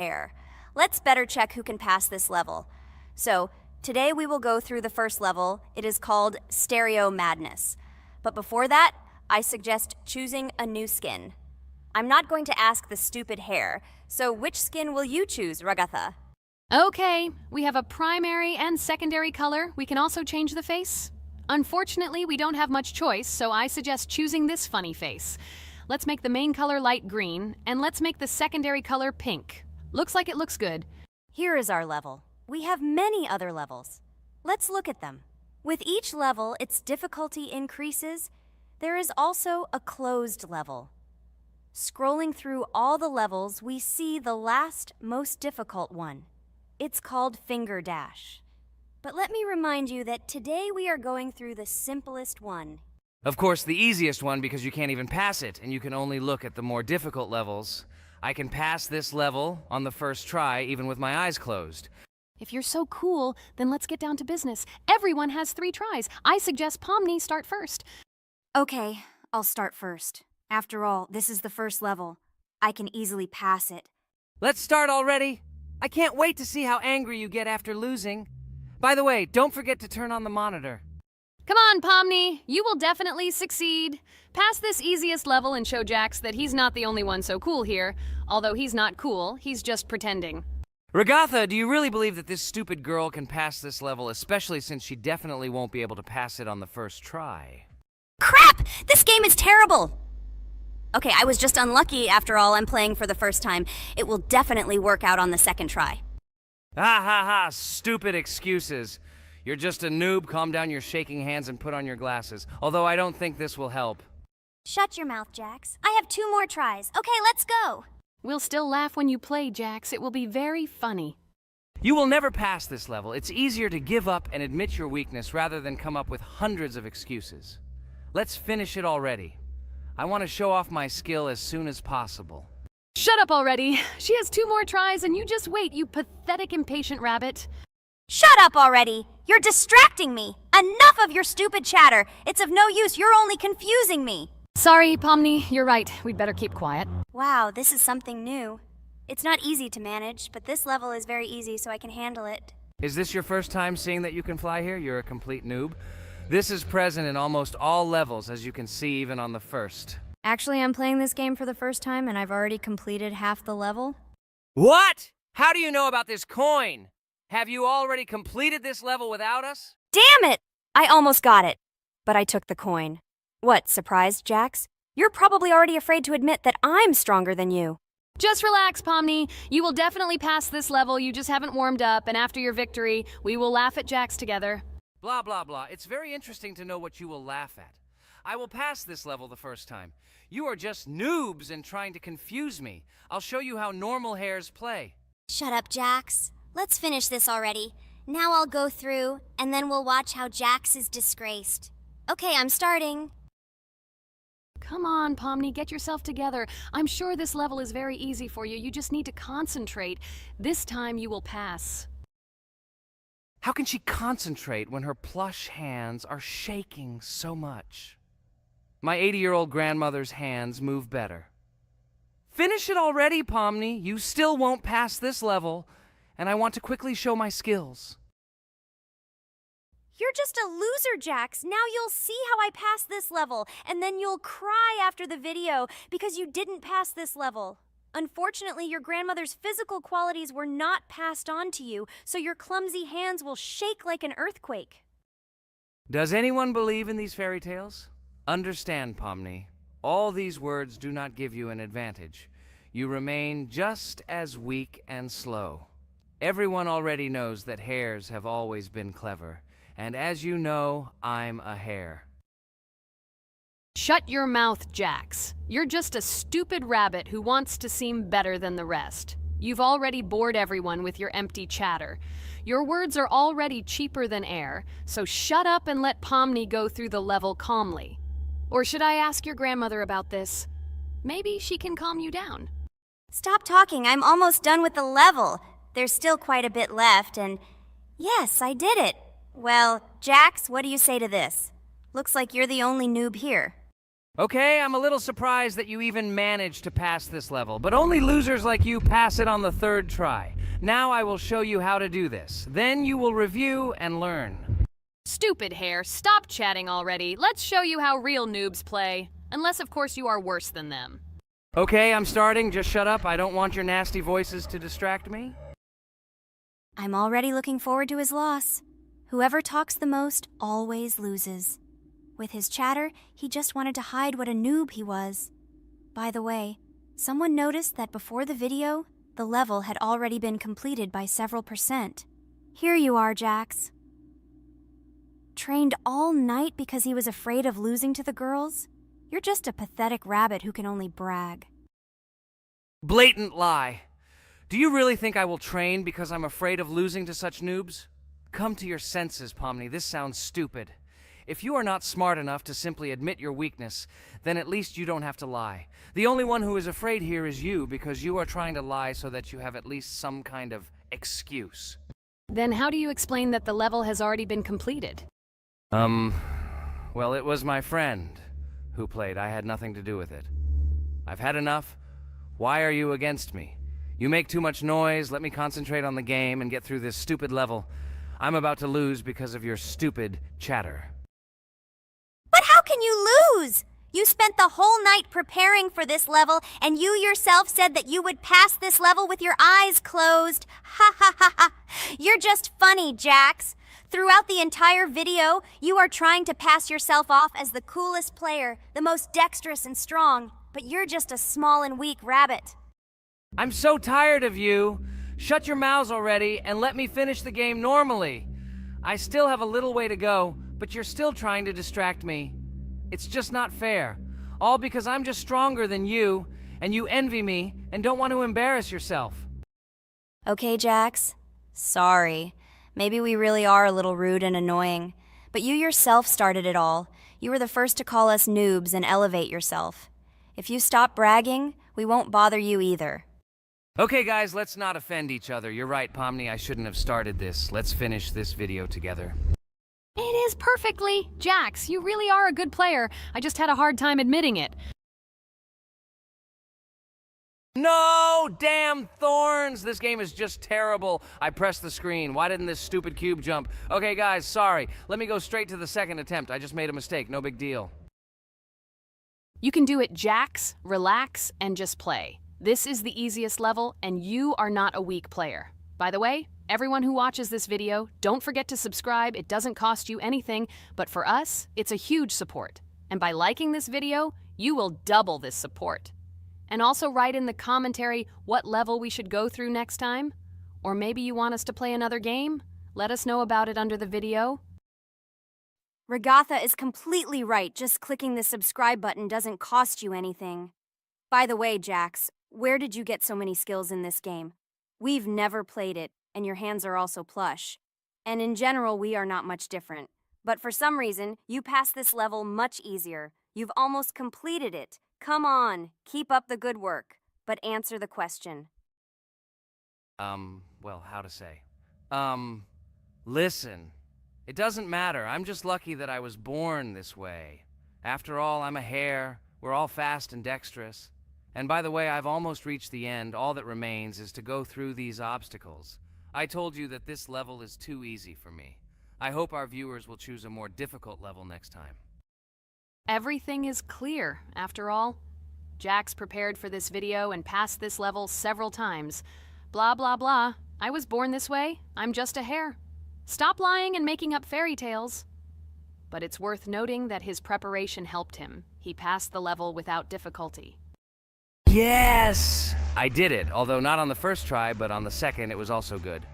Air. Let's better check who can pass this level. So, today we will go through the first level. It is called Stereo Madness. But before that, I suggest choosing a new skin. I'm not going to ask the stupid hair, so which skin will you choose, Ragatha? Okay, we have a primary and secondary color. We can also change the face. Unfortunately, we don't have much choice, so I suggest choosing this funny face. Let's make the main color light green, and let's make the secondary color pink. Looks like it looks good. Here is our level. We have many other levels. Let's look at them. With each level, its difficulty increases. There is also a closed level. Scrolling through all the levels, we see the last, most difficult one. It's called Finger Dash. But let me remind you that today we are going through the simplest one. Of course, the easiest one because you can't even pass it, and you can only look at the more difficult levels. I can pass this level on the first try, even with my eyes closed. If you're so cool, then let's get down to business. Everyone has 3 tries. I suggest Pomni start first. Okay, I'll start first. After all, this is the first level. I can easily pass it. Let's start already! I can't wait to see how angry you get after losing. By the way, don't forget to turn on the monitor. Come on, Pomni. You will definitely succeed. Pass this easiest level and show Jax that he's not the only one so cool here. Although he's not cool, he's just pretending. Ragatha, do you really believe that this stupid girl can pass this level, especially since she definitely won't be able to pass it on the first try? Crap! This game is terrible! Okay, I was just unlucky. After all, I'm playing for the first time. It will definitely work out on the second try. Ha ha ha, stupid excuses. You're just a noob, calm down your shaking hands and put on your glasses. Although I don't think this will help. Shut your mouth, Jax. I have 2 more tries. Okay, let's go! We'll still laugh when you play, Jax. It will be very funny. You will never pass this level. It's easier to give up and admit your weakness rather than come up with hundreds of excuses. Let's finish it already. I want to show off my skill as soon as possible. Shut up already. She has 2 more tries and you just wait, you pathetic impatient rabbit. Shut up already! You're distracting me! Enough of your stupid chatter! It's of no use, you're only confusing me! Sorry, Pomni, you're right. We'd better keep quiet. Wow, this is something new. It's not easy to manage, but this level is very easy, so I can handle it. Is this your first time seeing that you can fly here? You're a complete noob. This is present in almost all levels, as you can see even on the first. Actually, I'm playing this game for the first time, and I've already completed half the level. What? How do you know about this coin? Have you already completed this level without us? Damn it! I almost got it, but I took the coin. What, surprised, Jax? You're probably already afraid to admit that I'm stronger than you. Just relax, Pomni. You will definitely pass this level, you just haven't warmed up, and after your victory, we will laugh at Jax together. Blah, blah, blah. It's very interesting to know what you will laugh at. I will pass this level the first time. You are just noobs and trying to confuse me. I'll show you how normal hares play. Shut up, Jax. Let's finish this already. Now I'll go through, and then we'll watch how Jax is disgraced. Okay, I'm starting. Come on, Pomni, get yourself together. I'm sure this level is very easy for you. You just need to concentrate. This time you will pass. How can she concentrate when her plush hands are shaking so much? My 80-year-old grandmother's hands move better. Finish it already, Pomni. You still won't pass this level, and I want to quickly show my skills. You're just a loser, Jax. Now you'll see how I pass this level, and then you'll cry after the video because you didn't pass this level. Unfortunately, your grandmother's physical qualities were not passed on to you, so your clumsy hands will shake like an earthquake. Does anyone believe in these fairy tales? Understand, Pomni. All these words do not give you an advantage. You remain just as weak and slow. Everyone already knows that hares have always been clever. And as you know, I'm a hare. Shut your mouth, Jax. You're just a stupid rabbit who wants to seem better than the rest. You've already bored everyone with your empty chatter. Your words are already cheaper than air, so shut up and let Pomni go through the level calmly. Or should I ask your grandmother about this? Maybe she can calm you down. Stop talking. I'm almost done with the level. There's still quite a bit left, and yes, I did it. Well, Jax, what do you say to this? Looks like you're the only noob here. Okay, I'm a little surprised that you even managed to pass this level, but only losers like you pass it on the third try. Now I will show you how to do this. Then you will review and learn. Stupid hair, stop chatting already. Let's show you how real noobs play. Unless, of course, you are worse than them. Okay, I'm starting. Just shut up. I don't want your nasty voices to distract me. I'm already looking forward to his loss. Whoever talks the most always loses. With his chatter, he just wanted to hide what a noob he was. By the way, someone noticed that before the video, the level had already been completed by several %. Here you are, Jax. Trained all night because he was afraid of losing to the girls? You're just a pathetic rabbit who can only brag. Blatant lie. Do you really think I will train because I'm afraid of losing to such noobs? Come to your senses, Pomni. This sounds stupid. If you are not smart enough to simply admit your weakness, then at least you don't have to lie. The only one who is afraid here is you, because you are trying to lie so that you have at least some kind of excuse. Then how do you explain that the level has already been completed? Well, it was my friend who played. I had nothing to do with it. I've had enough. Why are you against me? You make too much noise. Let me concentrate on the game and get through this stupid level. I'm about to lose because of your stupid chatter. But how can you lose? You spent the whole night preparing for this level, and you yourself said that you would pass this level with your eyes closed. Ha ha ha ha. You're just funny, Jax. Throughout the entire video, you are trying to pass yourself off as the coolest player, the most dexterous and strong, but you're just a small and weak rabbit. I'm so tired of you. Shut your mouths already and let me finish the game normally. I still have a little way to go, but you're still trying to distract me. It's just not fair. All because I'm just stronger than you, and you envy me and don't want to embarrass yourself. Okay, Jax. Sorry. Maybe we really are a little rude and annoying, but you yourself started it all. You were the first to call us noobs and elevate yourself. If you stop bragging, we won't bother you either. Okay, guys, let's not offend each other. You're right, Pomni, I shouldn't have started this. Let's finish this video together. It is perfectly. Jax, you really are a good player. I just had a hard time admitting it. No! Damn thorns! This game is just terrible. I pressed the screen. Why didn't this stupid cube jump? Okay, guys, sorry. Let me go straight to the second attempt. I just made a mistake. No big deal. You can do it, Jax, relax, and just play. This is the easiest level, and you are not a weak player. By the way, everyone who watches this video, don't forget to subscribe. It doesn't cost you anything, but for us, it's a huge support. And by liking this video, you will double this support. And also write in the commentary what level we should go through next time. Or maybe you want us to play another game? Let us know about it under the video. Regatha is completely right. Just clicking the subscribe button doesn't cost you anything. By the way, Jax, where did you get so many skills in this game? We've never played it, and your hands are also plush. And in general, we are not much different. But for some reason, you passed this level much easier. You've almost completed it. Come on, keep up the good work, but answer the question. Well, how to say? Listen. It doesn't matter. I'm just lucky that I was born this way. After all, I'm a hare. We're all fast and dexterous. And by the way, I've almost reached the end. All that remains is to go through these obstacles. I told you that this level is too easy for me. I hope our viewers will choose a more difficult level next time. Everything is clear, after all. Jax prepared for this video and passed this level several times. Blah, blah, blah. I was born this way. I'm just a hare. Stop lying and making up fairy tales. But it's worth noting that his preparation helped him. He passed the level without difficulty. Yes! I did it, although not on the first try, but on the second it was also good.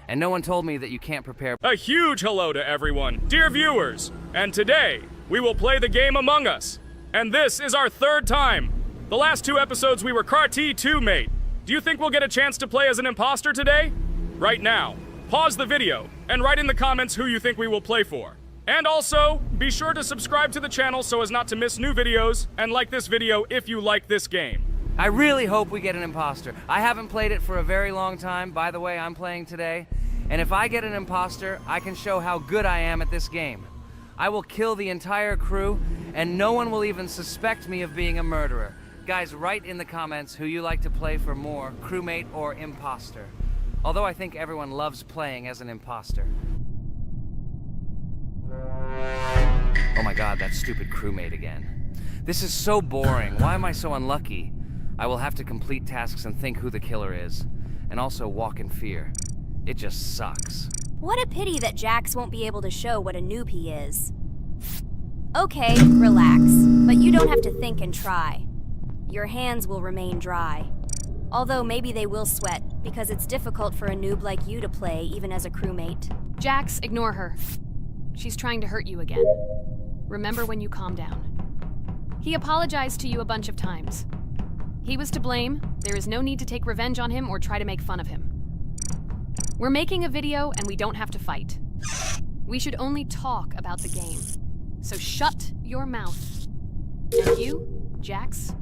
And no one told me that you can't prepare. A huge hello to everyone, dear viewers! And today, we will play the game Among Us. And this is our third time. The last 2 episodes we were CAR-T 2 mate. Do you think we'll get a chance to play as an imposter today? Right now, pause the video and write in the comments who you think we will play for. And also, be sure to subscribe to the channel so as not to miss new videos, and like this video if you like this game. I really hope we get an imposter. I haven't played it for a very long time. By the way, I'm playing today. And if I get an imposter, I can show how good I am at this game. I will kill the entire crew, and no one will even suspect me of being a murderer. Guys, write in the comments who you like to play for more, crewmate or imposter. Although I think everyone loves playing as an imposter. Oh my god, that stupid crewmate again. This is so boring. Why am I so unlucky? I will have to complete tasks and think who the killer is, and also walk in fear. It just sucks. What a pity that Jax won't be able to show what a noob he is. Okay, relax, but you don't have to think and try. Your hands will remain dry. Although maybe they will sweat, because it's difficult for a noob like you to play even as a crewmate. Jax, ignore her. She's trying to hurt you again. Remember when you calm down. He apologized to you a bunch of times. He was to blame. There is no need to take revenge on him or try to make fun of him. We're making a video and we don't have to fight. We should only talk about the game. So shut your mouth. And you, Jax,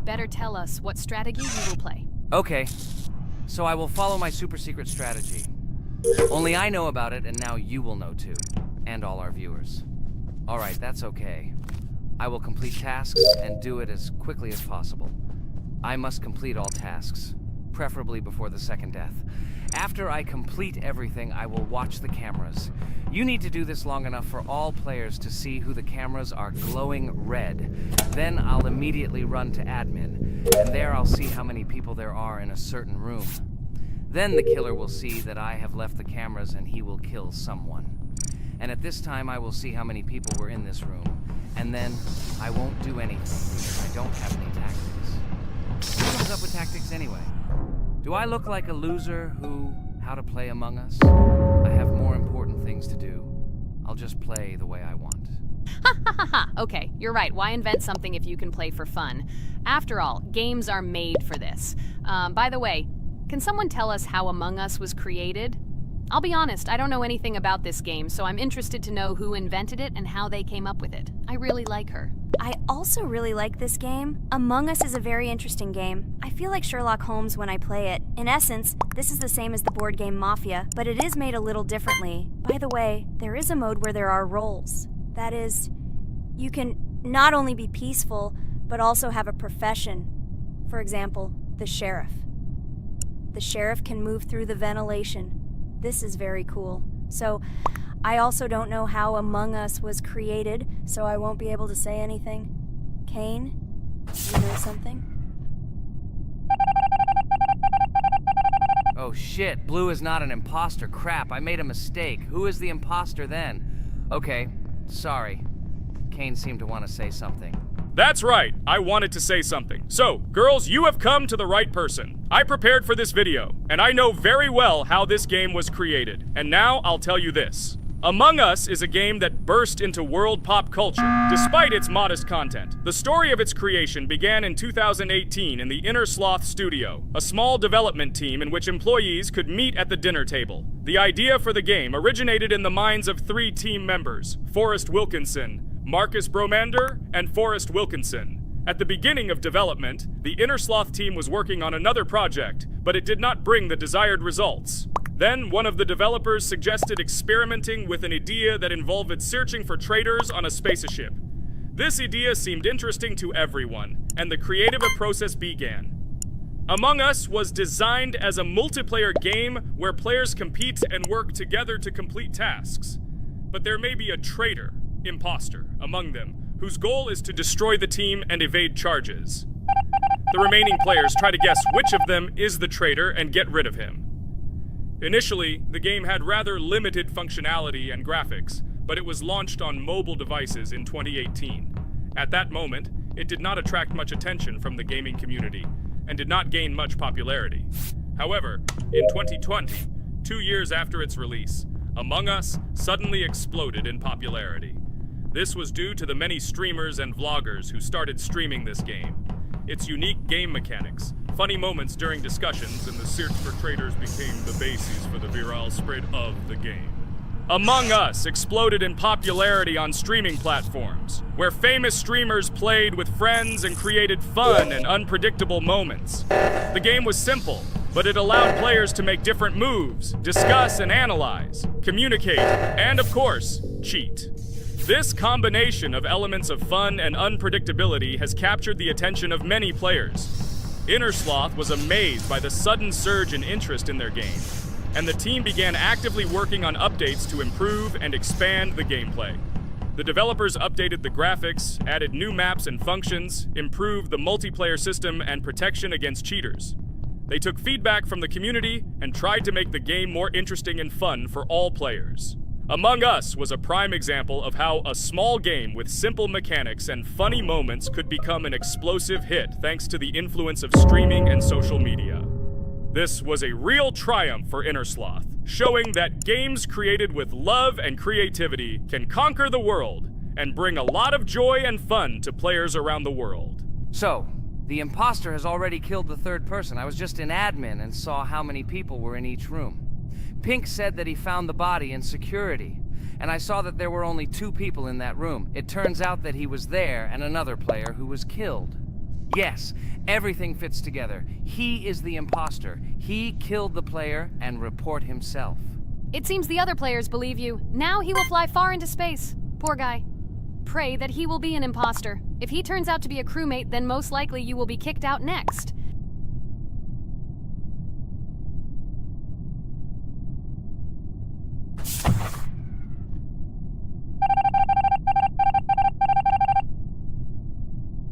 better tell us what strategy you will play. Okay, so I will follow my super secret strategy. Only I know about it, and now you will know too. And all our viewers. Alright, that's okay. I will complete tasks and do it as quickly as possible. I must complete all tasks, preferably before the second death. After I complete everything, I will watch the cameras. You need to do this long enough for all players to see who the cameras are glowing red. Then I'll immediately run to admin, and there I'll see how many people there are in a certain room. Then the killer will see that I have left the cameras and he will kill someone. And at this time I will see how many people were in this room. And then I won't do anything because I don't have any tactics. What comes up with tactics anyway? Do I look like a loser who, how to play Among Us? I have more important things to do. I'll just play the way I want. Ha ha ha ha! Okay, you're right. Why invent something if you can play for fun? After all, games are made for this. By the way, can someone tell us how Among Us was created? I'll be honest, I don't know anything about this game, so I'm interested to know who invented it and how they came up with it. I really like her. I also really like this game. Among Us is a very interesting game. I feel like Sherlock Holmes when I play it. In essence, this is the same as the board game Mafia, but it is made a little differently. By the way, there is a mode where there are roles. That is, you can not only be peaceful, but also have a profession. For example, the sheriff. The sheriff can move through the ventilation. This is very cool. So, I also don't know how Among Us was created, so I won't be able to say anything. Kane, you know something? Oh shit, Blue is not an imposter. Crap, I made a mistake. Who is the imposter then? Okay, sorry. Kane seemed to want to say something. That's right, I wanted to say something. So, girls, you have come to the right person. I prepared for this video, and I know very well how this game was created. And now I'll tell you this. Among Us is a game that burst into world pop culture, despite its modest content. The story of its creation began in 2018 in the Inner Sloth Studio, a small development team in which employees could meet at the dinner table. The idea for the game originated in the minds of 3 team members, Forrest Wilkinson, Marcus Bromander, and Forrest Wilkinson. At the beginning of development, the Inner Sloth team was working on another project, but it did not bring the desired results. Then, one of the developers suggested experimenting with an idea that involved searching for traitors on a spaceship. This idea seemed interesting to everyone, and the creative process began. Among Us was designed as a multiplayer game where players compete and work together to complete tasks. But there may be a traitor, imposter, among them, whose goal is to destroy the team and evade charges. The remaining players try to guess which of them is the traitor and get rid of him. Initially, the game had rather limited functionality and graphics, but it was launched on mobile devices in 2018. At that moment, it did not attract much attention from the gaming community, and did not gain much popularity. However, in 2020, 2 years after its release, Among Us suddenly exploded in popularity. This was due to the many streamers and vloggers who started streaming this game. Its unique game mechanics, funny moments during discussions, and the search for traitors became the basis for the viral spread of the game. Among Us exploded in popularity on streaming platforms, where famous streamers played with friends and created fun and unpredictable moments. The game was simple, but it allowed players to make different moves, discuss and analyze, communicate, and of course, cheat. This combination of elements of fun and unpredictability has captured the attention of many players. Innersloth was amazed by the sudden surge in interest in their game, and the team began actively working on updates to improve and expand the gameplay. The developers updated the graphics, added new maps and functions, improved the multiplayer system and protection against cheaters. They took feedback from the community and tried to make the game more interesting and fun for all players. Among Us was a prime example of how a small game with simple mechanics and funny moments could become an explosive hit thanks to the influence of streaming and social media. This was a real triumph for Innersloth, showing that games created with love and creativity can conquer the world and bring a lot of joy and fun to players around the world. So, the imposter has already killed the third person. I was just in admin and saw how many people were in each room. Pink said that he found the body in security, and I saw that there were only 2 people in that room. It turns out that he was there and another player who was killed. Yes, everything fits together. He is the imposter. He killed the player and report himself. It seems the other players believe you. Now he will fly far into space. Poor guy. Pray that he will be an imposter. If he turns out to be a crewmate, then most likely you will be kicked out next.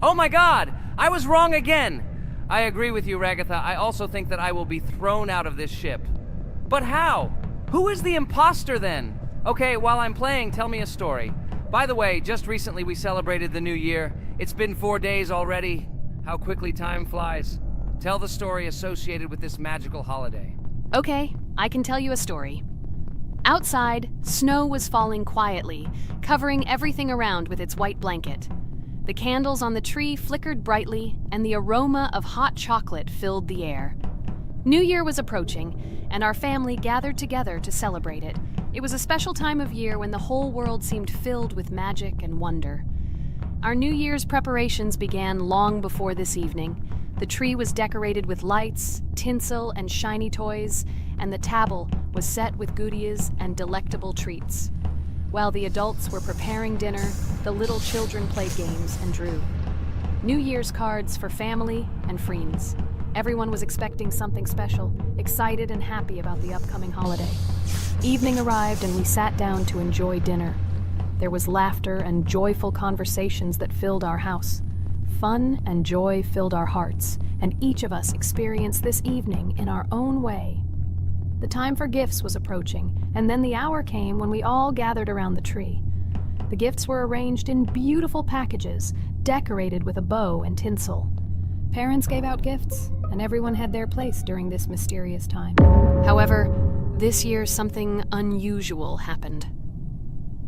Oh my god! I was wrong again! I agree with you, Ragatha. I also think that I will be thrown out of this ship. But how? Who is the imposter then? Okay, while I'm playing, tell me a story. By the way, just recently we celebrated the new year. It's been 4 days already. How quickly time flies. Tell the story associated with this magical holiday. Okay, I can tell you a story. Outside, snow was falling quietly, covering everything around with its white blanket. The candles on the tree flickered brightly, and the aroma of hot chocolate filled the air. New Year was approaching, and our family gathered together to celebrate it. It was a special time of year when the whole world seemed filled with magic and wonder. Our New Year's preparations began long before this evening. The tree was decorated with lights, tinsel, and shiny toys, and the table was set with goodies and delectable treats. While the adults were preparing dinner, the little children played games and drew. New Year's cards for family and friends. Everyone was expecting something special, excited and happy about the upcoming holiday. Evening arrived and we sat down to enjoy dinner. There was laughter and joyful conversations that filled our house. Fun and joy filled our hearts, and each of us experienced this evening in our own way. The time for gifts was approaching, and then the hour came when we all gathered around the tree. The gifts were arranged in beautiful packages, decorated with a bow and tinsel. Parents gave out gifts, and everyone had their place during this mysterious time. However, this year something unusual happened.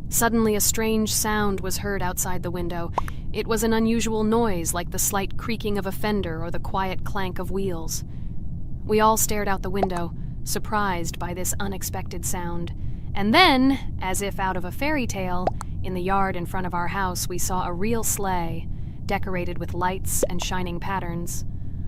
Suddenly a strange sound was heard outside the window. It was an unusual noise, like the slight creaking of a fender or the quiet clank of wheels. We all stared out the window, surprised by this unexpected sound. And then, as if out of a fairy tale, in the yard in front of our house we saw a real sleigh, decorated with lights and shining patterns.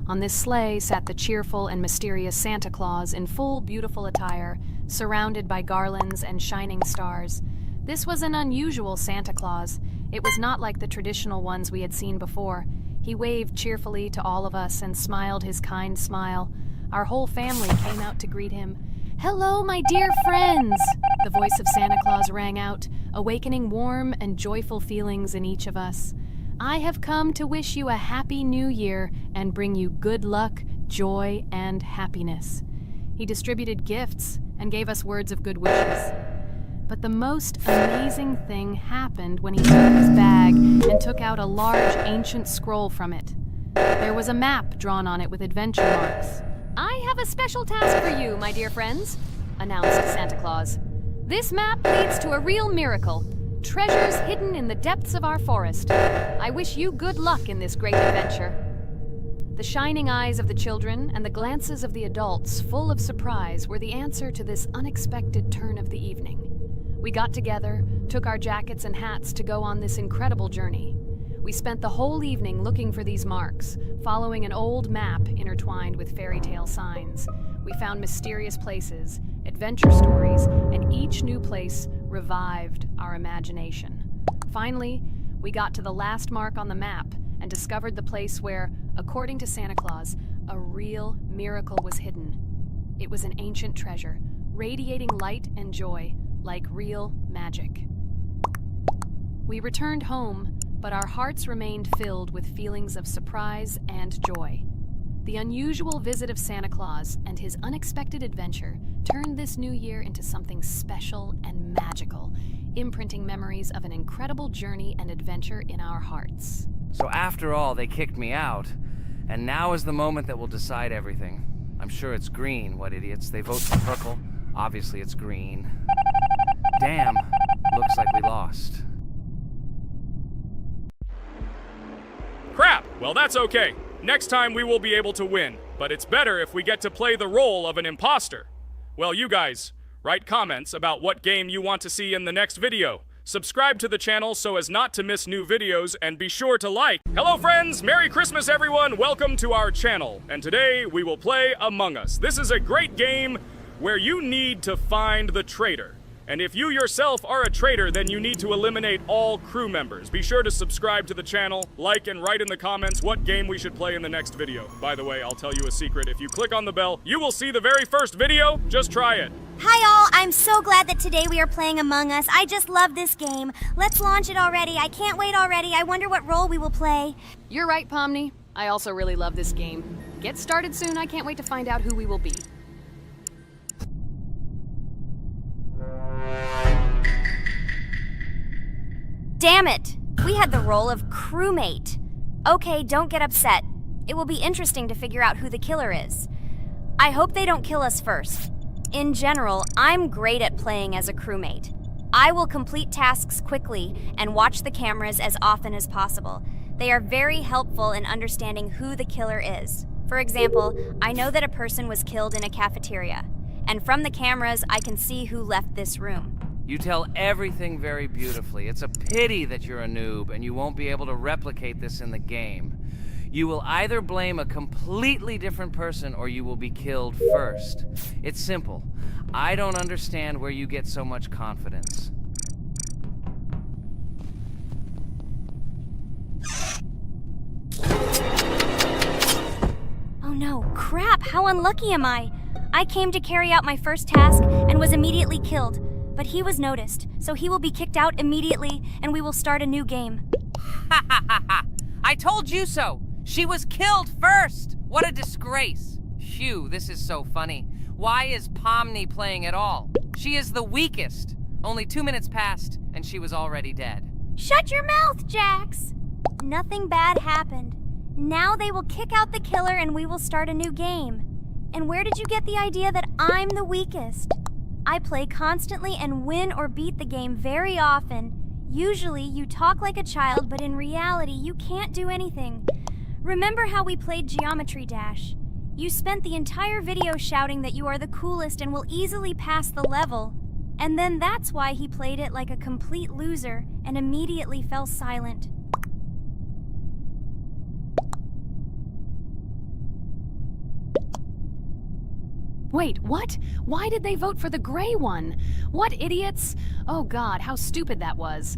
On this sleigh sat the cheerful and mysterious Santa Claus in full beautiful attire, surrounded by garlands and shining stars. This was an unusual Santa Claus. It was not like the traditional ones we had seen before. He waved cheerfully to all of us and smiled his kind smile. Our whole family came out to greet him. "Hello, my dear friends!" The voice of Santa Claus rang out, awakening warm and joyful feelings in each of us. "I have come to wish you a happy new year and bring you good luck, joy, and happiness." He distributed gifts and gave us words of good wishes. But the most amazing thing happened when he took his bag and took out a large ancient scroll from it. There was a map drawn on it with adventure marks. "I have a special task for you, my dear friends," announced Santa Claus. "This map leads to a real miracle. Treasures hidden in the depths of our forest. I wish you good luck in this great adventure." The shining eyes of the children and the glances of the adults, full of surprise, were the answer to this unexpected turn of the evening. We got together, took our jackets and hats to go on this incredible journey. We spent the whole evening looking for these marks, following an old map intertwined with fairy tale signs. We found mysterious places, adventure stories, and each new place revived our imagination. Finally, we got to the last mark on the map and discovered the place where, according to Santa Claus, a real miracle was hidden. It was an ancient treasure, radiating light and joy like real magic. We returned home, but our hearts remained filled with feelings of surprise and joy. The unusual visit of Santa Claus and his unexpected adventure turned this new year into something special and magical, imprinting memories of an incredible journey and adventure in our hearts. So after all, they kicked me out, and now is the moment that will decide everything. I'm sure it's green, what idiots. They vote for purple. Obviously it's green. Damn, looks like we lost. Crap! Well, that's okay. Next time we will be able to win, but it's better if we get to play the role of an imposter. Well, you guys, write comments about what game you want to see in the next video. Subscribe to the channel so as not to miss new videos, and be sure to like. Hello friends, Merry Christmas everyone, welcome to our channel. And today we will play Among Us. This is a great game where you need to find the traitor. And if you yourself are a traitor, then you need to eliminate all crew members. Be sure to subscribe to the channel, like, and write in the comments what game we should play in the next video. By the way, I'll tell you a secret. If you click on the bell, you will see the very first video. Just try it. Hi all, I'm so glad that today we are playing Among Us. I just love this game. Let's launch it already. I can't wait already. I wonder what role we will play. You're right, Pomni. I also really love this game. Get started soon. I can't wait to find out who we will be. Damn it! We had the role of crewmate. Okay, don't get upset. It will be interesting to figure out who the killer is. I hope they don't kill us first. In general, I'm great at playing as a crewmate. I will complete tasks quickly and watch the cameras as often as possible. They are very helpful in understanding who the killer is. For example, I know that a person was killed in a cafeteria, and from the cameras, I can see who left this room. You tell everything very beautifully. It's a pity that you're a noob and you won't be able to replicate this in the game. You will either blame a completely different person or you will be killed first. It's simple. I don't understand where you get so much confidence. Oh no, crap, how unlucky am I? I came to carry out my first task and was immediately killed. But he was noticed, so he will be kicked out immediately, and we will start a new game. Ha ha ha ha! I told you so! She was killed first! What a disgrace! Phew, this is so funny. Why is Pomni playing at all? She is the weakest. Only 2 minutes passed, and she was already dead. Shut your mouth, Jax! Nothing bad happened. Now they will kick out the killer and we will start a new game. And where did you get the idea that I'm the weakest? I play constantly and win or beat the game very often. Usually, you talk like a child, but in reality, you can't do anything. Remember how we played Geometry Dash? You spent the entire video shouting that you are the coolest and will easily pass the level. And then that's why he played it like a complete loser and immediately fell silent. Wait, what? Why did they vote for the gray one? What idiots? Oh god, how stupid that was.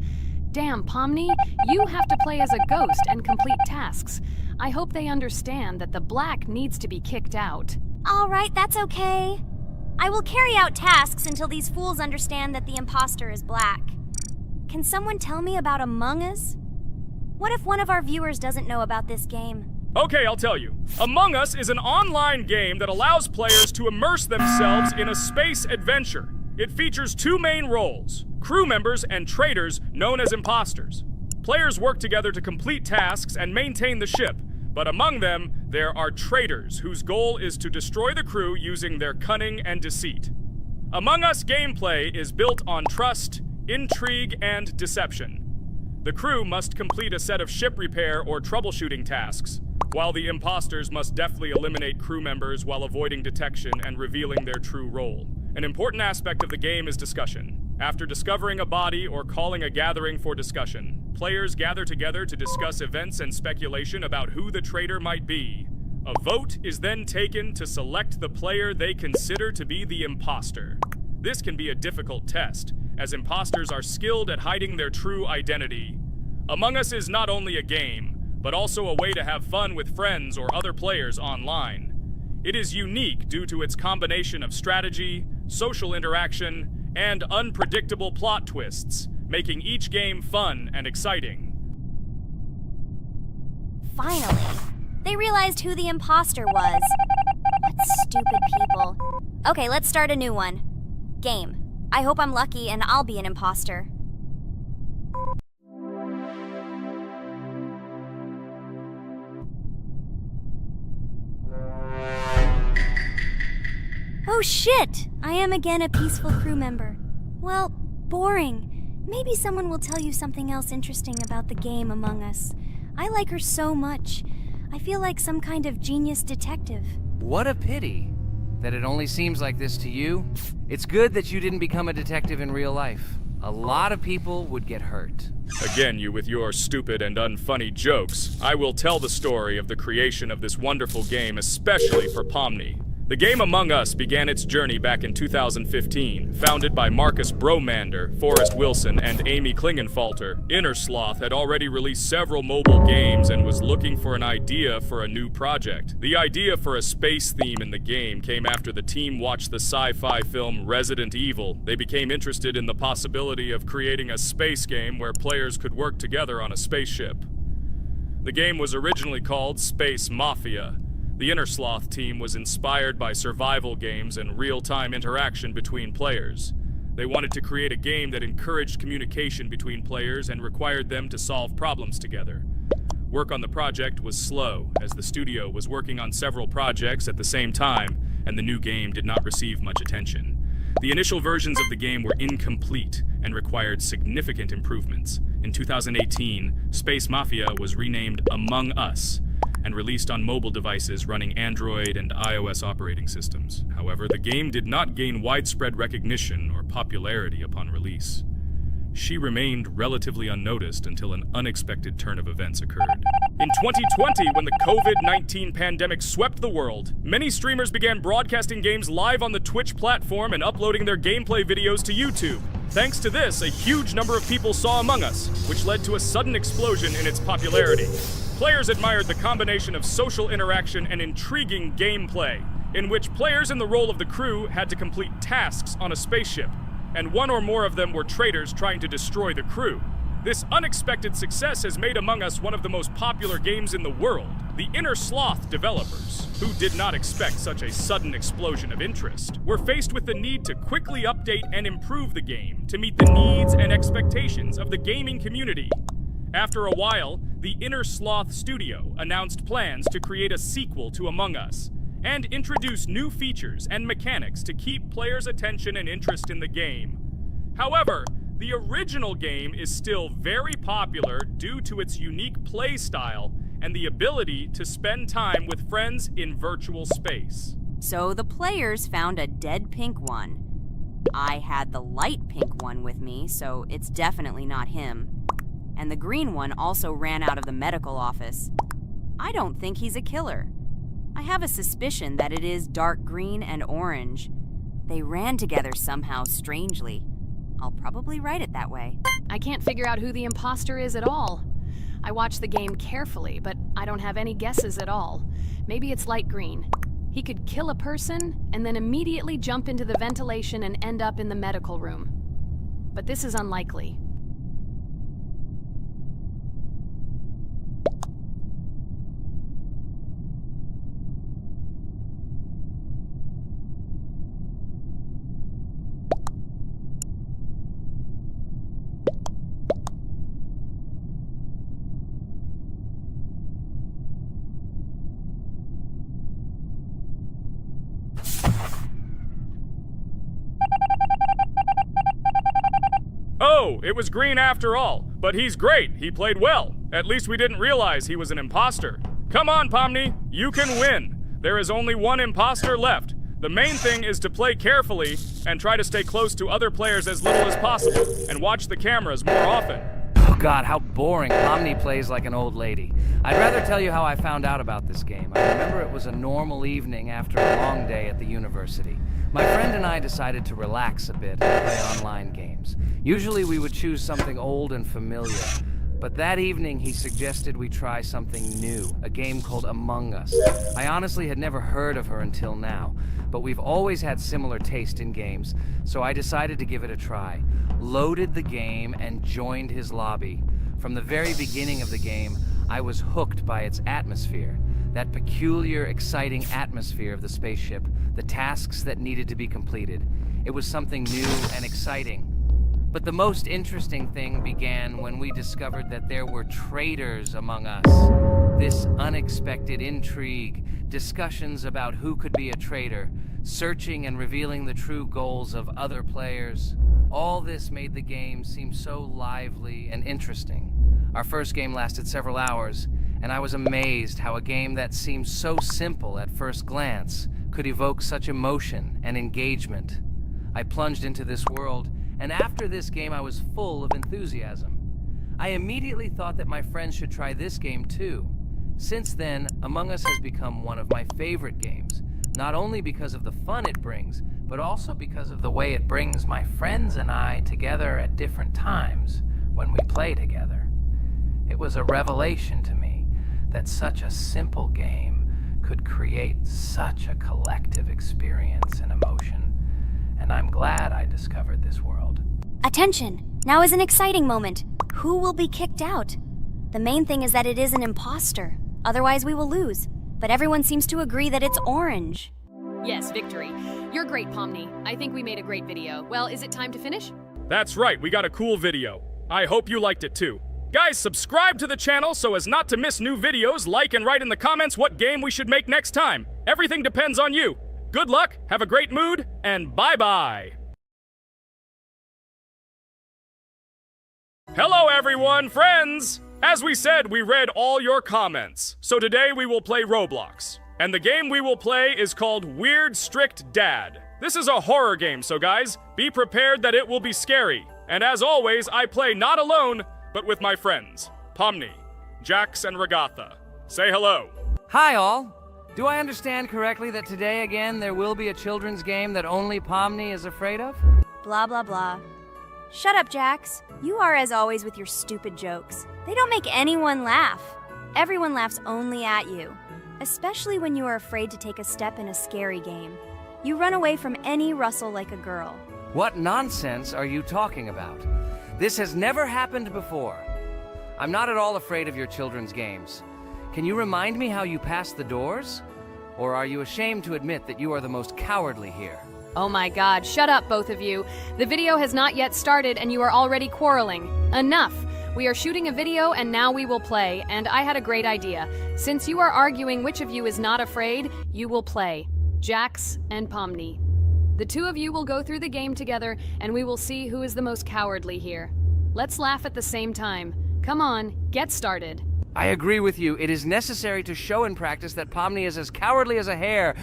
Damn, Pomni, you have to play as a ghost and complete tasks. I hope they understand that the black needs to be kicked out. All right, that's okay. I will carry out tasks until these fools understand that the imposter is black. Can someone tell me about Among Us? What if one of our viewers doesn't know about this game? Okay, I'll tell you. Among Us is an online game that allows players to immerse themselves in a space adventure. It features 2 main roles, crew members and traitors known as imposters. Players work together to complete tasks and maintain the ship, but among them, there are traitors whose goal is to destroy the crew using their cunning and deceit. Among Us gameplay is built on trust, intrigue, and deception. The crew must complete a set of ship repair or troubleshooting tasks, while the imposters must deftly eliminate crew members while avoiding detection and revealing their true role. An important aspect of the game is discussion. After discovering a body or calling a gathering for discussion, players gather together to discuss events and speculation about who the traitor might be. A vote is then taken to select the player they consider to be the imposter. This can be a difficult test, as imposters are skilled at hiding their true identity. Among Us is not only a game, but also a way to have fun with friends or other players online. It is unique due to its combination of strategy, social interaction, and unpredictable plot twists, making each game fun and exciting. Finally, they realized who the imposter was. What stupid people. Okay, let's start a new one. Game. I hope I'm lucky and I'll be an imposter. Oh shit! I am again a peaceful crew member. Well, boring. Maybe someone will tell you something else interesting about the game Among Us. I like her so much. I feel like some kind of genius detective. What a pity that it only seems like this to you. It's good that you didn't become a detective in real life. A lot of people would get hurt. Again, you with your stupid and unfunny jokes. I will tell the story of the creation of this wonderful game, especially for Pomni. The game Among Us began its journey back in 2015. Founded by Marcus Bromander, Forrest Wilson, and Amy Klingenfalter, Innersloth had already released several mobile games and was looking for an idea for a new project. The idea for a space theme in the game came after the team watched the sci-fi film Resident Evil. They became interested in the possibility of creating a space game where players could work together on a spaceship. The game was originally called Space Mafia. The Innersloth team was inspired by survival games and real-time interaction between players. They wanted to create a game that encouraged communication between players and required them to solve problems together. Work on the project was slow, as the studio was working on several projects at the same time, and the new game did not receive much attention. The initial versions of the game were incomplete and required significant improvements. In 2018, Space Mafia was renamed Among Us, and released on mobile devices running Android and iOS operating systems. However, the game did not gain widespread recognition or popularity upon release. She remained relatively unnoticed until an unexpected turn of events occurred. In 2020, when the COVID-19 pandemic swept the world, many streamers began broadcasting games live on the Twitch platform and uploading their gameplay videos to YouTube. Thanks to this, a huge number of people saw Among Us, which led to a sudden explosion in its popularity. Players admired the combination of social interaction and intriguing gameplay, in which players in the role of the crew had to complete tasks on a spaceship, and one or more of them were traitors trying to destroy the crew. This unexpected success has made Among Us one of the most popular games in the world. The Innersloth developers, who did not expect such a sudden explosion of interest, were faced with the need to quickly update and improve the game to meet the needs and expectations of the gaming community. After a while, the Innersloth studio announced plans to create a sequel to Among Us and introduce new features and mechanics to keep players' attention and interest in the game. However, the original game is still very popular due to its unique play style and the ability to spend time with friends in virtual space. So the players found a dead pink one. I had the light pink one with me, so it's definitely not him. And the green one also ran out of the medical office. I don't think he's a killer. I have a suspicion that it is dark green and orange. They ran together somehow strangely. I'll probably write it that way. I can't figure out who the imposter is at all. I watched the game carefully, but I don't have any guesses at all. Maybe it's light green. He could kill a person and then immediately jump into the ventilation and end up in the medical room. But this is unlikely. Oh, it was green after all. But he's great. He played well. At least we didn't realize he was an imposter. Come on, Pomni. You can win. There is only one imposter left. The main thing is to play carefully and try to stay close to other players as little as possible and watch the cameras more often. God, how boring. Pomni plays like an old lady. I'd rather tell you how I found out about this game. I remember it was a normal evening after a long day at the university. My friend and I decided to relax a bit and play online games. Usually we would choose something old and familiar. But that evening, he suggested we try something new, a game called Among Us. I honestly had never heard of her until now, but we've always had similar taste in games, so I decided to give it a try. Loaded the game and joined his lobby. From the very beginning of the game, I was hooked by its atmosphere. That peculiar, exciting atmosphere of the spaceship, the tasks that needed to be completed. It was something new and exciting. But the most interesting thing began when we discovered that there were traitors among us. This unexpected intrigue, discussions about who could be a traitor, searching and revealing the true goals of other players. All this made the game seem so lively and interesting. Our first game lasted several hours, and I was amazed how a game that seemed so simple at first glance could evoke such emotion and engagement. I plunged into this world, and after this game I was full of enthusiasm. I immediately thought that my friends should try this game too. Since then, Among Us has become one of my favorite games, not only because of the fun it brings, but also because of the way it brings my friends and I together at different times when we play together. It was a revelation to me that such a simple game could create such a collective experience and emotion. And I'm glad I discovered this world. Attention! Now is an exciting moment. Who will be kicked out? The main thing is that it is an imposter. Otherwise we will lose. But everyone seems to agree that it's orange. Yes, victory. You're great, Pomni. I think we made a great video. Well, is it time to finish? That's right, we got a cool video. I hope you liked it too. Guys, subscribe to the channel so as not to miss new videos, like and write in the comments what game we should make next time. Everything depends on you. Good luck, have a great mood, and bye-bye. Hello everyone, friends! As we said, we read all your comments. So today we will play Roblox. And the game we will play is called Weird Strict Dad. This is a horror game, so guys, be prepared that it will be scary. And as always, I play not alone, but with my friends, Pomni, Jax, and Regatha. Say hello. Hi all! Do I understand correctly that today again there will be a children's game that only Pomni is afraid of? Blah, blah, blah. Shut up, Jax. You are as always with your stupid jokes. They don't make anyone laugh. Everyone laughs only at you. Especially when you are afraid to take a step in a scary game. You run away from any rustle like a girl. What nonsense are you talking about? This has never happened before. I'm not at all afraid of your children's games. Can you remind me how you passed the doors? Or are you ashamed to admit that you are the most cowardly here? Oh my god, shut up, both of you. The video has not yet started and you are already quarreling. Enough! We are shooting a video and now we will play, and I had a great idea. Since you are arguing which of you is not afraid, you will play. Jax and Pomni. The two of you will go through the game together and we will see who is the most cowardly here. Let's laugh at the same time. Come on, get started. I agree with you. It is necessary to show in practice that Pomni is as cowardly as a hare.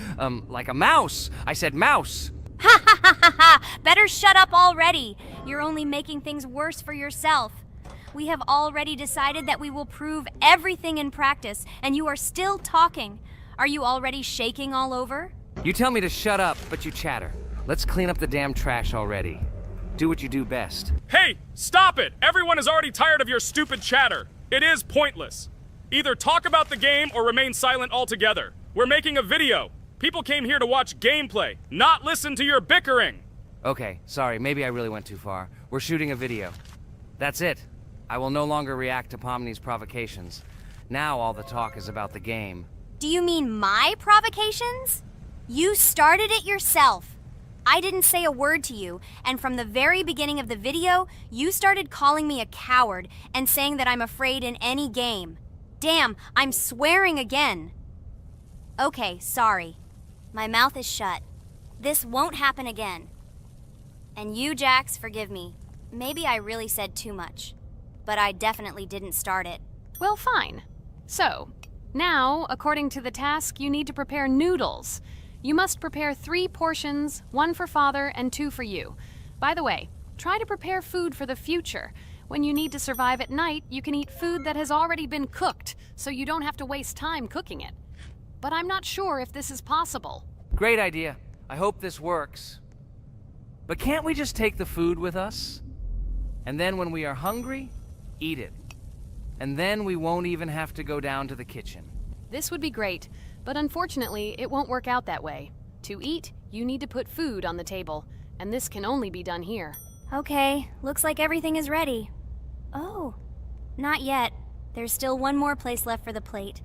Like a mouse. I said mouse. Ha ha ha ha ha! Better shut up already. You're only making things worse for yourself. We have already decided that we will prove everything in practice, and you are still talking. Are you already shaking all over? You tell me to shut up, but you chatter. Let's clean up the damn trash already. Do what you do best. Hey, stop it! Everyone is already tired of your stupid chatter. It is pointless. Either talk about the game or remain silent altogether. We're making a video. People came here to watch gameplay, not listen to your bickering. Okay, sorry, maybe I really went too far. We're shooting a video. That's it. I will no longer react to Pomni's provocations. Now all the talk is about the game. Do you mean my provocations? You started it yourself. I didn't say a word to you, and from the very beginning of the video, you started calling me a coward and saying that I'm afraid in any game. Damn, I'm swearing again. Okay, sorry. My mouth is shut. This won't happen again. And you, Jax, forgive me. Maybe I really said too much, but I definitely didn't start it. Well, fine. So, now, according to the task, you need to prepare noodles. You must prepare 3 portions, 1 for father and 2 for you. By the way, try to prepare food for the future. When you need to survive at night, you can eat food that has already been cooked, so you don't have to waste time cooking it. But I'm not sure if this is possible. Great idea. I hope this works. But can't we just take the food with us? And then when we are hungry, eat it. And then we won't even have to go down to the kitchen. This would be great, but unfortunately, it won't work out that way. To eat, you need to put food on the table, and this can only be done here. Okay, looks like everything is ready. Oh, not yet. There's still one more place left for the plate.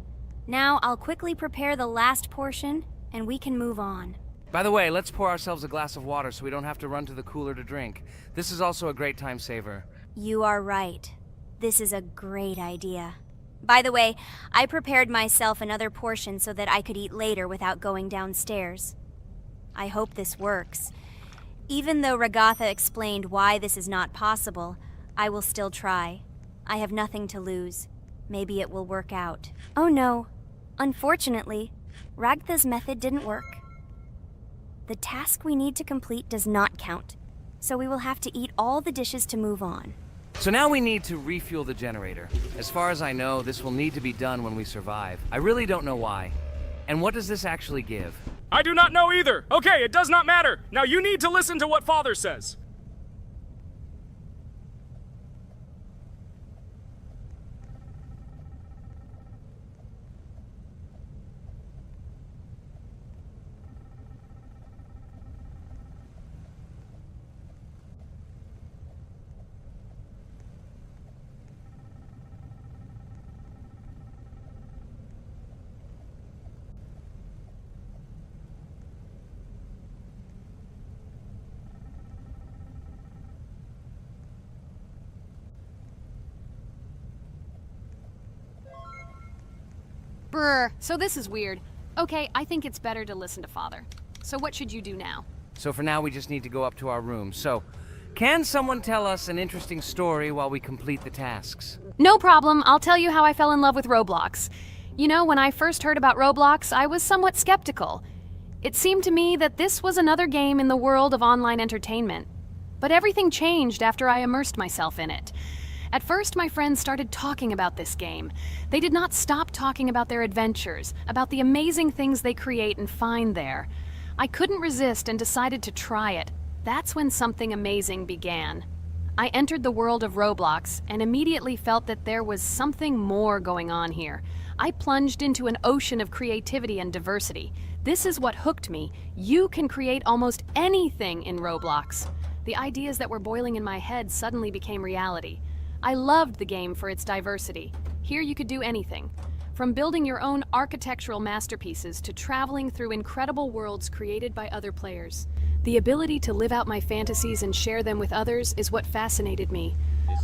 Now I'll quickly prepare the last portion, and we can move on. By the way, let's pour ourselves a glass of water so we don't have to run to the cooler to drink. This is also a great time saver. You are right. This is a great idea. By the way, I prepared myself another portion so that I could eat later without going downstairs. I hope this works. Even though Ragatha explained why this is not possible, I will still try. I have nothing to lose. Maybe it will work out. Oh no. Unfortunately, Ragatha's method didn't work. The task we need to complete does not count, so we will have to eat all the dishes to move on. So now we need to refuel the generator. As far as I know, this will need to be done when we survive. I really don't know why. And what does this actually give? I do not know either. Okay, it does not matter. Now you need to listen to what Father says. Brr, so this is weird. Okay, I think it's better to listen to Father. So what should you do now? So for now, we just need to go up to our room. So, can someone tell us an interesting story while we complete the tasks? No problem, I'll tell you how I fell in love with Roblox. You know, when I first heard about Roblox, I was somewhat skeptical. It seemed to me that this was another game in the world of online entertainment. But everything changed after I immersed myself in it. At first, my friends started talking about this game. They did not stop talking about their adventures, about the amazing things they create and find there. I couldn't resist and decided to try it. That's when something amazing began. I entered the world of Roblox and immediately felt that there was something more going on here. I plunged into an ocean of creativity and diversity. This is what hooked me. You can create almost anything in Roblox. The ideas that were boiling in my head suddenly became reality. I loved the game for its diversity. Here you could do anything, from building your own architectural masterpieces to traveling through incredible worlds created by other players. The ability to live out my fantasies and share them with others is what fascinated me.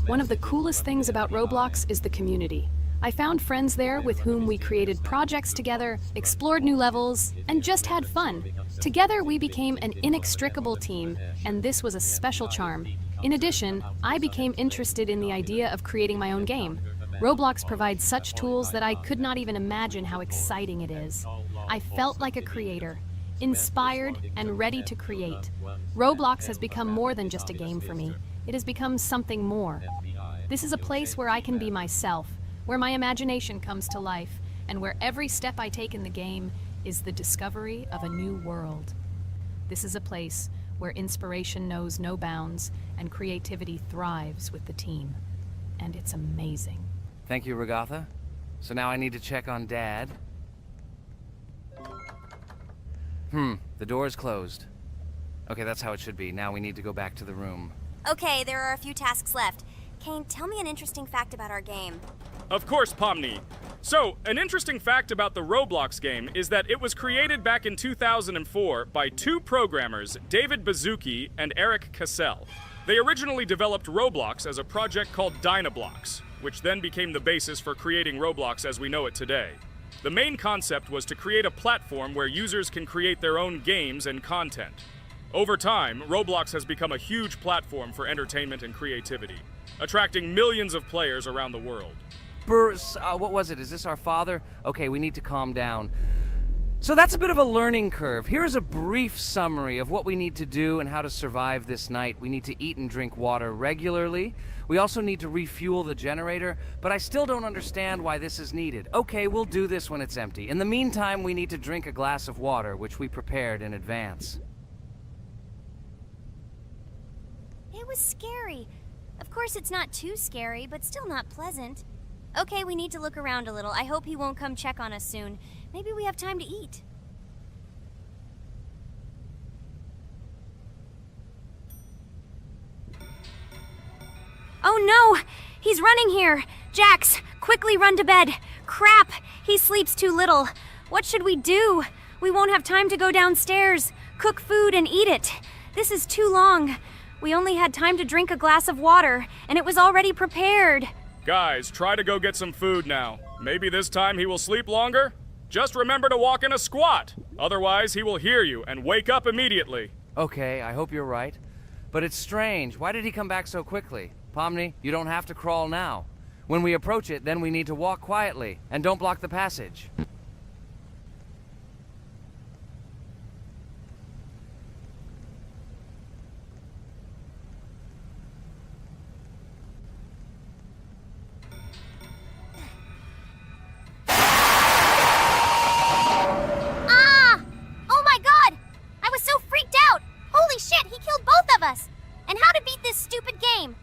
One of the coolest things about Roblox is the community. I found friends there with whom we created projects together, explored new levels, and just had fun. Together we became an inextricable team, and this was a special charm. In addition, I became interested in the idea of creating my own game. Roblox provides such tools that I could not even imagine how exciting it is. I felt like a creator, inspired and ready to create. Roblox has become more than just a game for me. It has become something more. This is a place where I can be myself, where my imagination comes to life, and where every step I take in the game is the discovery of a new world. This is a place where inspiration knows no bounds and creativity thrives with the team. And it's amazing. Thank you, Ragatha. So now I need to check on Dad. The door is closed. Okay, that's how it should be. Now we need to go back to the room. Okay, there are a few tasks left. Kane, tell me an interesting fact about our game. Of course, Pomni. So, an interesting fact about the Roblox game is that it was created back in 2004 by two programmers, David Baszucki and Eric Cassell. They originally developed Roblox as a project called Dynablocks, which then became the basis for creating Roblox as we know it today. The main concept was to create a platform where users can create their own games and content. Over time, Roblox has become a huge platform for entertainment and creativity, attracting millions of players around the world. What was it? Is this our father? Okay, we need to calm down. So that's a bit of a learning curve. Here is a brief summary of what we need to do and how to survive this night. We need to eat and drink water regularly. We also need to refuel the generator, but I still don't understand why this is needed. Okay, we'll do this when it's empty. In the meantime, we need to drink a glass of water, which we prepared in advance. It was scary. Of course, it's not too scary, but still not pleasant. Okay, we need to look around a little. I hope he won't come check on us soon. Maybe we have time to eat. Oh no! He's running here! Jax, quickly run to bed! Crap! He sleeps too little. What should we do? We won't have time to go downstairs, cook food, and eat it. This is too long. We only had time to drink a glass of water, and it was already prepared. Guys, try to go get some food now. Maybe this time he will sleep longer? Just remember to walk in a squat. Otherwise, he will hear you and wake up immediately. Okay, I hope you're right. But it's strange. Why did he come back so quickly? Pomni, you don't have to crawl now. When we approach it, then we need to walk quietly, and don't block the passage. Ah! Oh my god! I was so freaked out! Holy shit, he killed both of us! And how to beat this stupid game?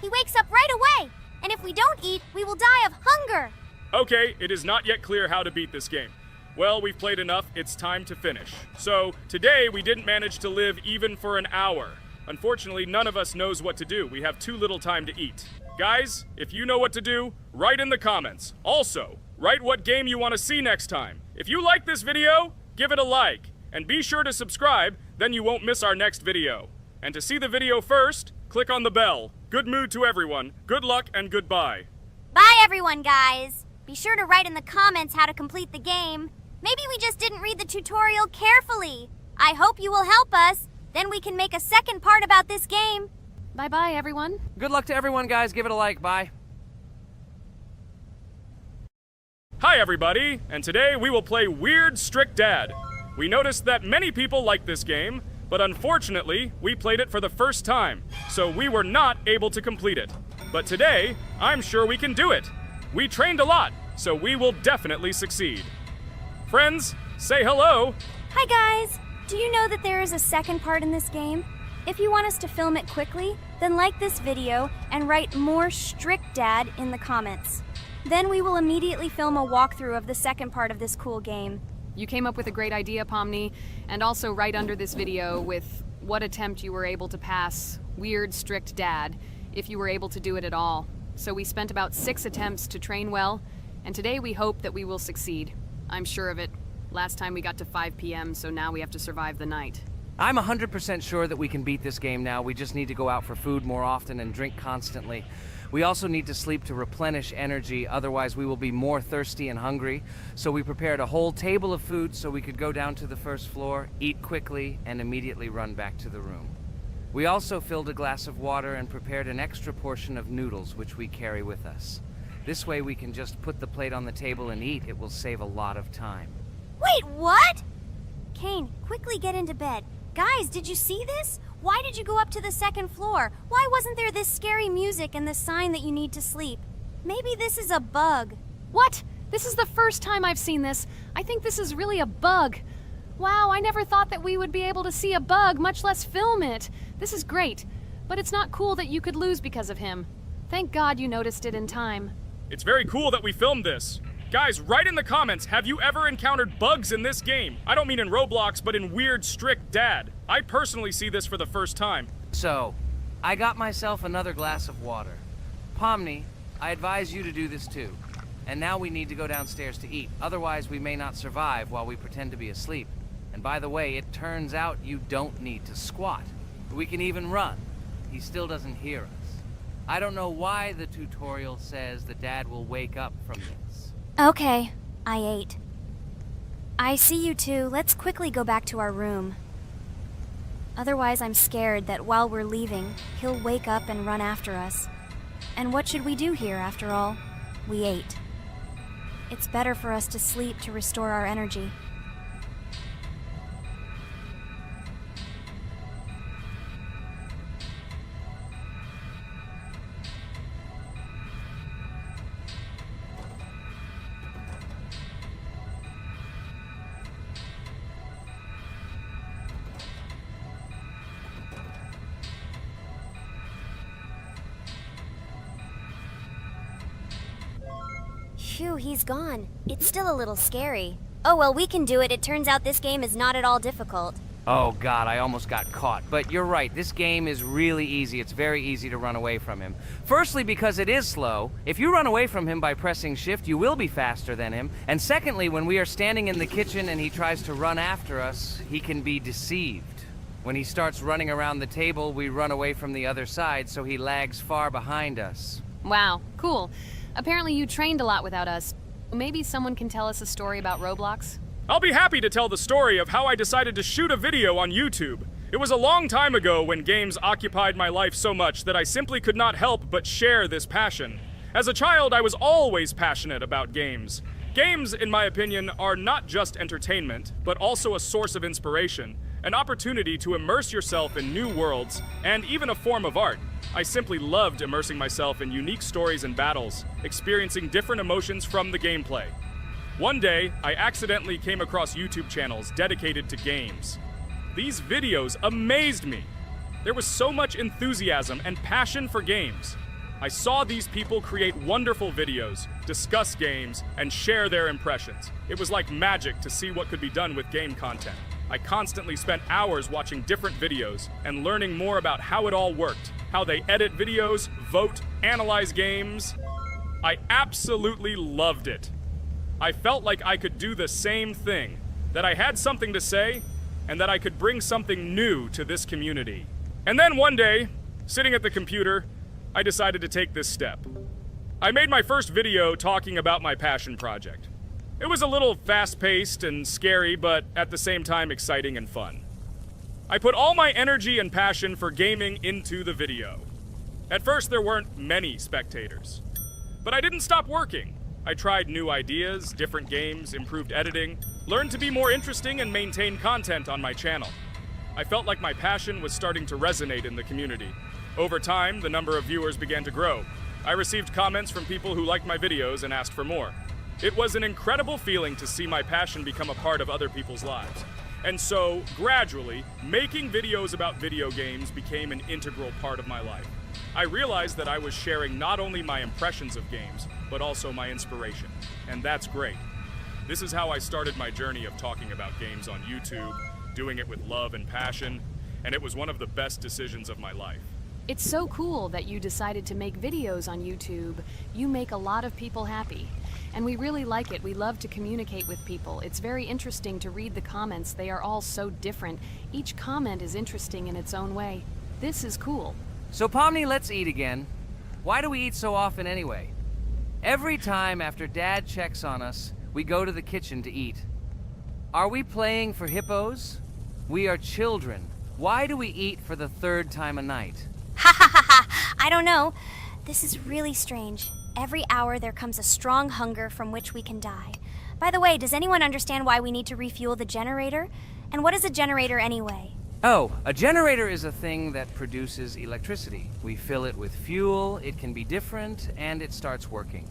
He wakes up right away, and if we don't eat, we will die of hunger. Okay, it is not yet clear how to beat this game. Well, we've played enough, it's time to finish. So, today we didn't manage to live even for an hour. Unfortunately, none of us knows what to do. We have too little time to eat. Guys, if you know what to do, write in the comments. Also, write what game you want to see next time. If you like this video, give it a like. And be sure to subscribe, then you won't miss our next video. And to see the video first, click on the bell. Good mood to everyone, good luck, and goodbye. Bye everyone, guys. Be sure to write in the comments how to complete the game. Maybe we just didn't read the tutorial carefully. I hope you will help us. Then we can make a second part about this game. Bye-bye, everyone. Good luck to everyone, guys. Give it a like. Bye. Hi everybody, and today we will play Weird Strict Dad. We noticed that many people like this game, but unfortunately, we played it for the first time, so we were not able to complete it. But today, I'm sure we can do it. We trained a lot, so we will definitely succeed. Friends, say hello. Hi guys. Do you know that there is a second part in this game? If you want us to film it quickly, then like this video and write more Strict Dad in the comments. Then we will immediately film a walkthrough of the second part of this cool game. You came up with a great idea, Pomni, and also right under this video with what attempt you were able to pass Weird Strict Dad, if you were able to do it at all. So we spent about 6 attempts to train well, and today we hope that we will succeed. I'm sure of it. Last time we got to 5 p.m., so now we have to survive the night. I'm 100% sure that we can beat this game now. We just need to go out for food more often and drink constantly. We also need to sleep to replenish energy, otherwise we will be more thirsty and hungry. So we prepared a whole table of food so we could go down to the first floor, eat quickly, and immediately run back to the room. We also filled a glass of water and prepared an extra portion of noodles, which we carry with us. This way we can just put the plate on the table and eat. It will save a lot of time. Wait, what? Kane, quickly get into bed. Guys, did you see this? Why did you go up to the second floor? Why wasn't there this scary music and the sign that you need to sleep? Maybe this is a bug. What? This is the first time I've seen this. I think this is really a bug. Wow, I never thought that we would be able to see a bug, much less film it. This is great, but it's not cool that you could lose because of him. Thank God you noticed it in time. It's very cool that we filmed this. Guys, write in the comments, have you ever encountered bugs in this game? I don't mean in Roblox, but in Weird Strict Dad. I personally see this for the first time. So, I got myself another glass of water. Pomni, I advise you to do this too. And now we need to go downstairs to eat. Otherwise, we may not survive while we pretend to be asleep. And by the way, it turns out you don't need to squat. We can even run. He still doesn't hear us. I don't know why the tutorial says that Dad will wake up from this. Okay, I ate. I see you two. Let's quickly go back to our room. Otherwise, I'm scared that while we're leaving, he'll wake up and run after us. And what should we do here, after all? We ate. It's better for us to sleep to restore our energy. Phew, he's gone. It's still a little scary. Oh, well, we can do it. It turns out this game is not at all difficult. Oh god, I almost got caught. But you're right, this game is really easy. It's very easy to run away from him. Firstly, because it is slow. If you run away from him by pressing shift, you will be faster than him. And secondly, when we are standing in the kitchen and he tries to run after us, he can be deceived. When he starts running around the table, we run away from the other side, so he lags far behind us. Wow, cool. Apparently you trained a lot without us. Maybe someone can tell us a story about Roblox? I'll be happy to tell the story of how I decided to shoot a video on YouTube. It was a long time ago when games occupied my life so much that I simply could not help but share this passion. As a child, I was always passionate about games. Games, in my opinion, are not just entertainment, but also a source of inspiration, an opportunity to immerse yourself in new worlds, and even a form of art. I simply loved immersing myself in unique stories and battles, experiencing different emotions from the gameplay. One day, I accidentally came across YouTube channels dedicated to games. These videos amazed me. There was so much enthusiasm and passion for games. I saw these people create wonderful videos, discuss games, and share their impressions. It was like magic to see what could be done with game content. I constantly spent hours watching different videos and learning more about how it all worked, how they edit videos, vote, analyze games. I absolutely loved it. I felt like I could do the same thing, that I had something to say, and that I could bring something new to this community. And then one day, sitting at the computer, I decided to take this step. I made my first video talking about my passion project. It was a little fast-paced and scary, but at the same time exciting and fun. I put all my energy and passion for gaming into the video. At first, there weren't many spectators, but I didn't stop working. I tried new ideas, different games, improved editing, learned to be more interesting, and maintain content on my channel. I felt like my passion was starting to resonate in the community. Over time, the number of viewers began to grow. I received comments from people who liked my videos and asked for more. It was an incredible feeling to see my passion become a part of other people's lives. And so, gradually, making videos about video games became an integral part of my life. I realized that I was sharing not only my impressions of games, but also my inspiration. And that's great. This is how I started my journey of talking about games on YouTube, doing it with love and passion, and it was one of the best decisions of my life. It's so cool that you decided to make videos on YouTube. You make a lot of people happy. And we really like it. We love to communicate with people. It's very interesting to read the comments. They are all so different. Each comment is interesting in its own way. This is cool. So Pomni, let's eat again. Why do we eat so often anyway? Every time after Dad checks on us, we go to the kitchen to eat. Are we playing for hippos? We are children. Why do we eat for the third time a night? Ha ha ha ha! I don't know. This is really strange. Every hour there comes a strong hunger from which we can die. By the way, does anyone understand why we need to refuel the generator? And what is a generator anyway? Oh, a generator is a thing that produces electricity. We fill it with fuel, it can be different, and it starts working.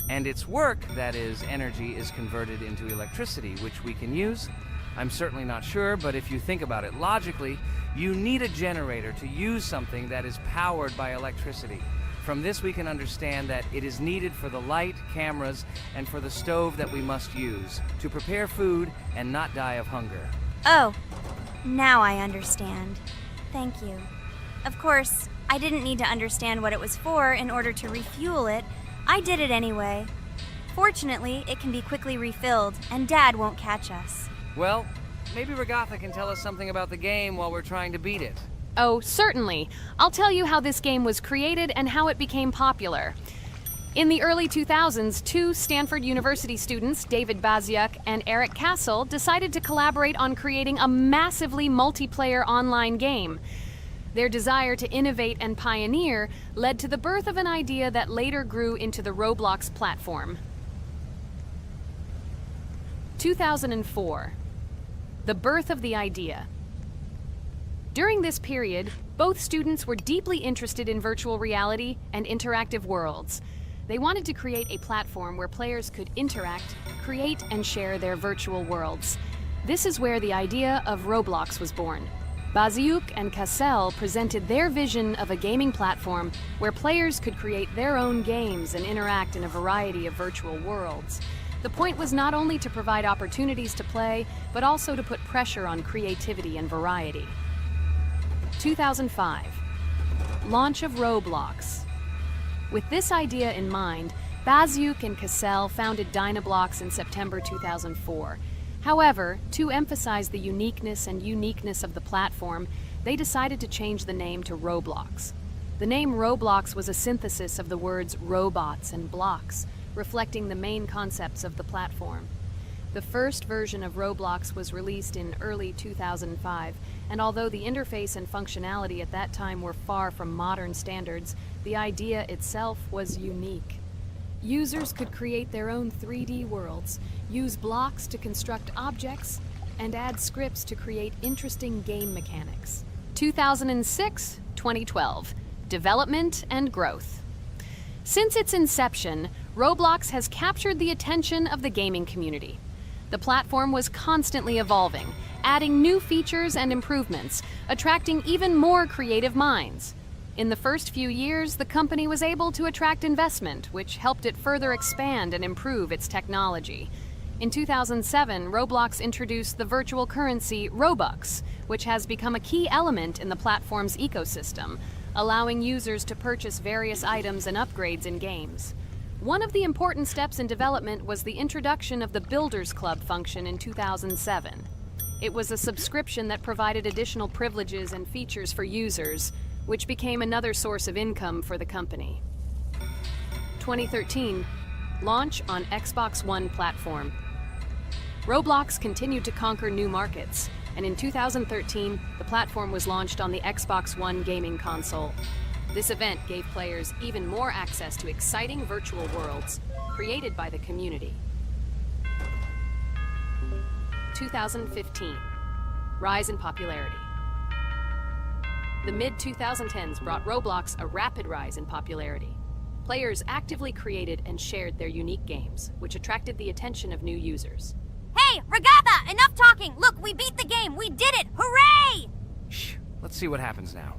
And its work, that is, energy, is converted into electricity, which we can use. I'm certainly not sure, but if you think about it logically, you need a generator to use something that is powered by electricity. From this we can understand that it is needed for the light, cameras, and for the stove that we must use, to prepare food and not die of hunger. Oh, now I understand. Thank you. Of course, I didn't need to understand what it was for in order to refuel it. I did it anyway. Fortunately, it can be quickly refilled, and Dad won't catch us. Well, maybe Regatha can tell us something about the game while we're trying to beat it. Oh, certainly. I'll tell you how this game was created and how it became popular. In the early 2000s, two Stanford University students, David Baziuk and Eric Castle, decided to collaborate on creating a massively multiplayer online game. Their desire to innovate and pioneer led to the birth of an idea that later grew into the Roblox platform. 2004. The birth of the idea. During this period, both students were deeply interested in virtual reality and interactive worlds. They wanted to create a platform where players could interact, create, and share their virtual worlds. This is where the idea of Roblox was born. Baziuk and Cassell presented their vision of a gaming platform where players could create their own games and interact in a variety of virtual worlds. The point was not only to provide opportunities to play, but also to put pressure on creativity and variety. 2005. Launch of Roblox. With this idea in mind, Baziuk and Cassell founded Dynablox in September 2004. However, to emphasize the uniqueness of the platform, they decided to change the name to Roblox. The name Roblox was a synthesis of the words robots and blocks, reflecting the main concepts of the platform. The first version of Roblox was released in early 2005, and although the interface and functionality at that time were far from modern standards, the idea itself was unique. Users could create their own 3D worlds, use blocks to construct objects, and add scripts to create interesting game mechanics. 2006-2012. Development and growth. Since its inception, Roblox has captured the attention of the gaming community. The platform was constantly evolving, adding new features and improvements, attracting even more creative minds. In the first few years, the company was able to attract investment, which helped it further expand and improve its technology. In 2007, Roblox introduced the virtual currency Robux, which has become a key element in the platform's ecosystem, allowing users to purchase various items and upgrades in games. One of the important steps in development was the introduction of the Builders Club function in 2007. It was a subscription that provided additional privileges and features for users, which became another source of income for the company. 2013, launch on Xbox One platform. Roblox continued to conquer new markets, and in 2013, the platform was launched on the Xbox One gaming console. This event gave players even more access to exciting virtual worlds created by the community. 2015, rise in popularity. The mid-2010s brought Roblox a rapid rise in popularity. Players actively created and shared their unique games, which attracted the attention of new users. Hey, Regatha, enough talking! Look, we beat the game! We did it! Hooray! Shh, let's see what happens now.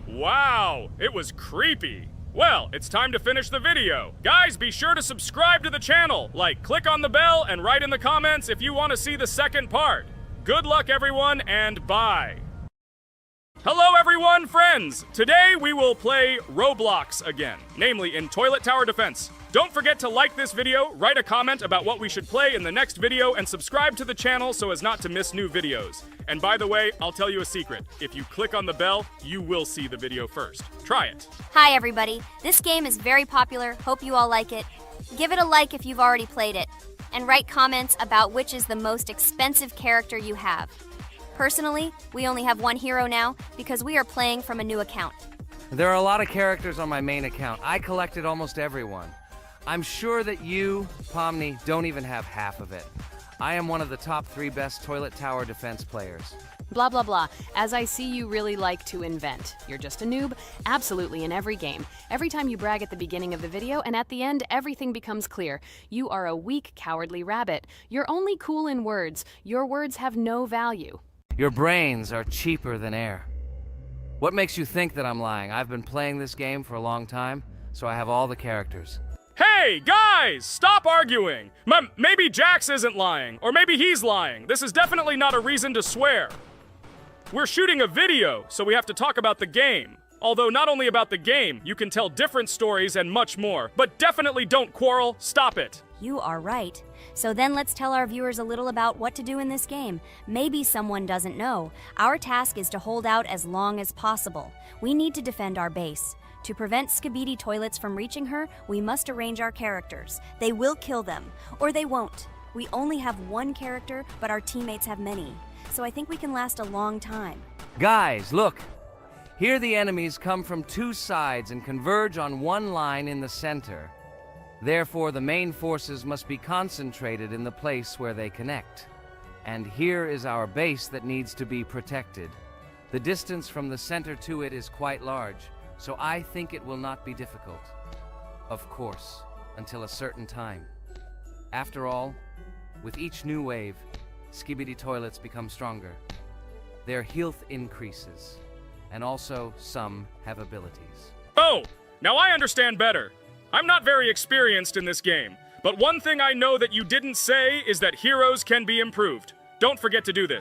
Wow, it was creepy. Well, it's time to finish the video. Guys, be sure to subscribe to the channel, click on the bell, and write in the comments if you want to see the second part. Good luck, everyone, and bye. Hello, everyone, friends! Today we will play Roblox again, namely in Toilet Tower Defense. Don't forget to like this video, write a comment about what we should play in the next video, and subscribe to the channel so as not to miss new videos. And by the way, I'll tell you a secret. If you click on the bell, you will see the video first. Try it. Hi, everybody. This game is very popular. Hope you all like it. Give it a like if you've already played it. And write comments about which is the most expensive character you have. Personally, we only have one hero now because we are playing from a new account. There are a lot of characters on my main account. I collected almost everyone. I'm sure that you, Pomni, don't even have half of it. I am one of the top 3 best Toilet Tower Defense players. Blah, blah, blah. As I see you really like to invent. You're just a noob? Absolutely, in every game. Every time you brag at the beginning of the video, and at the end, everything becomes clear. You are a weak, cowardly rabbit. You're only cool in words. Your words have no value. Your brains are cheaper than air. What makes you think that I'm lying? I've been playing this game for a long time, so I have all the characters. Hey, guys! Stop arguing! Maybe Jax isn't lying, or maybe he's lying. This is definitely not a reason to swear. We're shooting a video, so we have to talk about the game. Although not only about the game, you can tell different stories and much more. But definitely don't quarrel. Stop it. You are right. So then let's tell our viewers a little about what to do in this game. Maybe someone doesn't know. Our task is to hold out as long as possible. We need to defend our base. To prevent Skibidi Toilets from reaching her, we must arrange our characters. They will kill them, or they won't. We only have one character, but our teammates have many. So I think we can last a long time. Guys, look! Here the enemies come from two sides and converge on one line in the center. Therefore, the main forces must be concentrated in the place where they connect. And here is our base that needs to be protected. The distance from the center to it is quite large, so I think it will not be difficult. Of course, until a certain time. After all, with each new wave, Skibidi Toilets become stronger. Their health increases, and also some have abilities. Oh, now I understand better. I'm not very experienced in this game, but one thing I know that you didn't say is that heroes can be improved. Don't forget to do this.